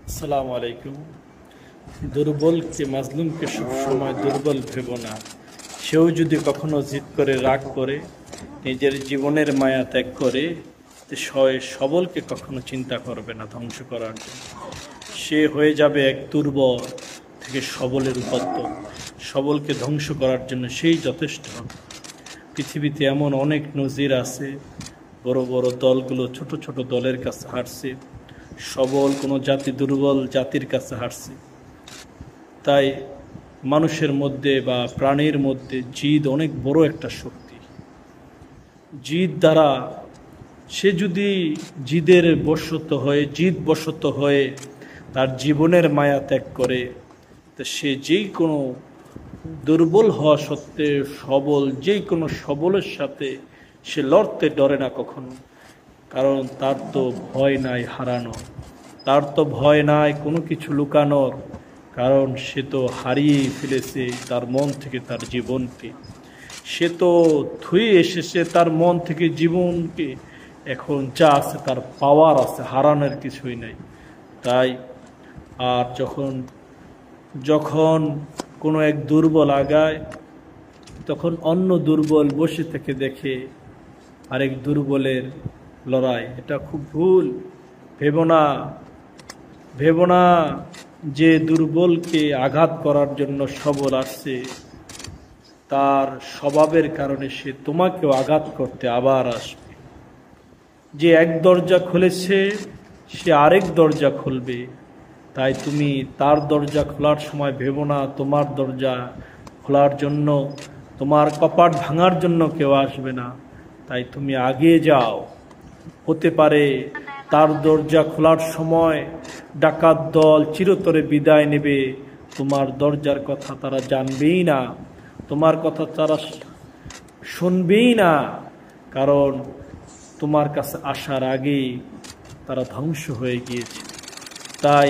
আসসালামু আলাইকুম। দুর্বলকে মাজলুমকে সবসময় দুর্বল ভেবো না। সেও যদি কখনো জিদ করে রাগ করে নিজের জীবনের মায়া ত্যাগ করে সবলকে কখনো চিন্তা করবে না ধ্বংস করার জন্য। সে হয়ে যাবে এক দুর্বল থেকে সবলের উপাত্ত। সবলকে ধ্বংস করার জন্য সেই যথেষ্ট হবে। পৃথিবীতে এমন অনেক নজির আছে, বড় বড় দলগুলো ছোট ছোট দলের কাছে হারছে, সবল কোনো জাতি দুর্বল জাতির কাছে হারছে। তাই মানুষের মধ্যে বা প্রাণীর মধ্যে জিদ অনেক বড় একটা শক্তি। জিদ দ্বারা সে যদি জিদের বশত হয়ে জিদ বশত হয়ে তার জীবনের মায়া ত্যাগ করে, তো সে যেই কোনো দুর্বল হওয়া সত্ত্বে সবল যেই কোনো সবলের সাথে সে লড়তে ডরে না কখনো। কারণ তার তো ভয় নাই হারানো, তার তো ভয় নাই কোনো কিছু লুকানোর। কারণ সে তো হারিয়ে ফেলেছে তার মন থেকে তার জীবনকে। সে তো ধুয়ে এসেছে তার মন থেকে জীবনকে। এখন যা আছে তার পাওয়ার আছে, হারানোর কিছুই নাই। তাই আর যখন যখন কোনো এক দুর্বল আগায়, তখন অন্য দুর্বল বসে থেকে দেখে আরেক দুর্বলের লড়াই। এটা খুব ভুল। ভেবো না যে দুর্বলকে আঘাত করার জন্য সবল আসছে, তার স্বভাবের কারণে সে তোমাকেও আঘাত করতে আবার আসবে। যে এক দরজা খুলেছে সে আরেক দরজা খুলবে। তাই তুমি তার দরজা খোলার সময় ভেবো না তোমার দরজা খোলার জন্য, তোমার কপাট ভাঙার জন্য কেউ আসবে না। তাই তুমি আগিয়ে যাও। হতে পারে তার দরজা খোলার সময় ডাকাত দল চিরতরে বিদায় নেবে। তোমার দরজার কথা তারা জানবেই না, তোমার কথা তারা শুনবেই না। কারণ তোমার কাছে আসার আগেই তারা ধ্বংস হয়ে গিয়েছে। তাই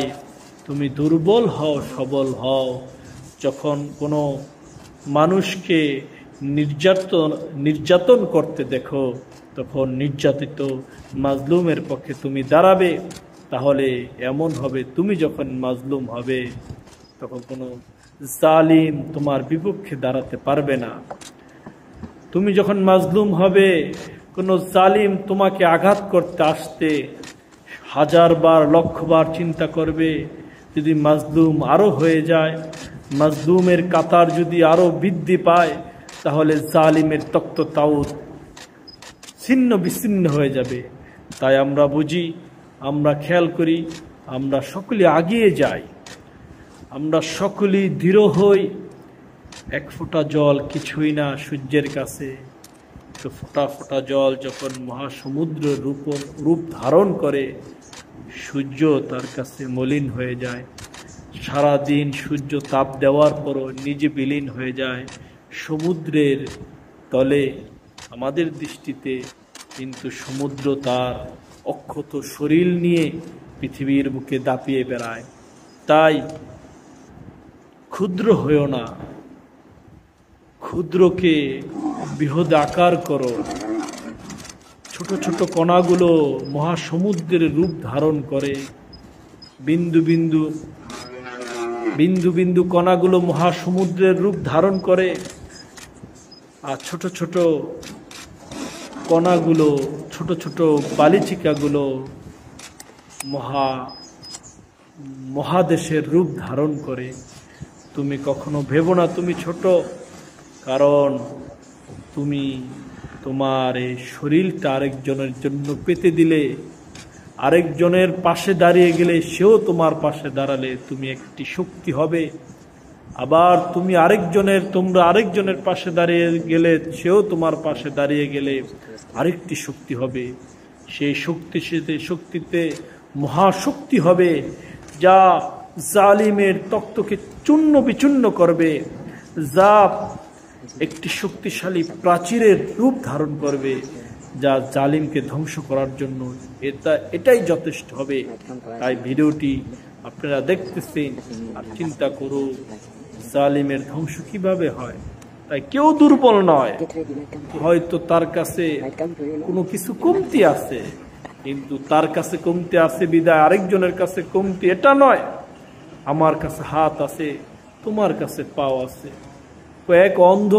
তুমি দুর্বল হও, সবল হও। যখন কোনো মানুষকে নির্যাতন করতে দেখো, তখন নির্যাতিত মাজলুমের পক্ষে তুমি দাঁড়াবে। তাহলে এমন হবে, তুমি যখন মাজলুম হবে তখন কোনো জালিম তোমার বিপক্ষে দাঁড়াতে পারবে না। তুমি যখন মাজলুম হবে, কোনো জালিম তোমাকে আঘাত করতে আসতে হাজারবার লক্ষবার চিন্তা করবে। যদি মাজলুম আরো হয়ে যায়, মাজলুমের কাতার যদি আরো বৃদ্ধি পায়, তাহলে জালিমের তক্ত তাউত ছিন্ন বিচ্ছিন্ন হয়ে যাবে। তাই আমরা বুঝি, আমরা খেয়াল করি, আমরা সকলে আগিয়ে যাই, আমরা সকলেই দৃঢ় হই। এক ফোঁটা জল কিছুই না সূর্যের কাছে। তো ফোঁটা ফোঁটা জল যখন মহাসমুদ্রের রূপ ধারণ করে, সূর্য তার কাছে মলিন হয়ে যায়। সারাদিন সূর্য তাপ দেওয়ার পরও নিজে বিলীন হয়ে যায় সমুদ্রের তলে আমাদের দৃষ্টিতে। কিন্তু সমুদ্র তার অক্ষত শরীর নিয়ে পৃথিবীর বুকে দাপিয়ে বেড়ায়। তাই ক্ষুদ্র হয়েও না, ক্ষুদ্রকে বৃহৎ আকার করো। ছোট ছোট কণাগুলো মহাসমুদ্রের রূপ ধারণ করে। বিন্দু বিন্দু বিন্দু বিন্দু কণাগুলো মহাসমুদ্রের রূপ ধারণ করে। আর ছোট ছোট কণাগুলো, ছোট ছোট বালিচিকাগুলো মহাদেশের রূপ ধারণ করে। তুমি কখনো ভেবো না তুমি ছোট। কারণ তুমি তোমার এই শরীরটা আরেকজনের জন্য পেতে দিলে, আরেকজনের পাশে দাঁড়িয়ে গেলে, সেও তোমার পাশে দাঁড়ালে তুমি একটি শক্তি হবে। আবার তোমরা আরেকজনের পাশে দাঁড়িয়ে গেলে, সেও তোমার পাশে দাঁড়িয়ে গেলে আরেকটি শক্তি হবে। সেই শক্তিতে মহাশক্তি হবে, যা জালিমের তক্তকে চূর্ণ বিচূর্ণ করবে, যা একটি শক্তিশালী প্রাচীরের রূপ ধারণ করবে, যা জালিমকে ধ্বংস করার জন্য এটাই যথেষ্ট হবে। তাই ভিডিওটি আপনারা দেখতেছেন আর চিন্তা করুন জালিমের ধ্বংস কিভাবে হয়। তাই কেউ দুর্বল নয়, হয়তো তার কাছে কোনো কিছু কমতি আছে, কিন্তু তার কাছে কমতি আছে বিদায় আরেকজনের কাছে কমতি এটা নয়। আমার কাছে হাত আছে, তোমার কাছে পাও আছে। এক অন্ধ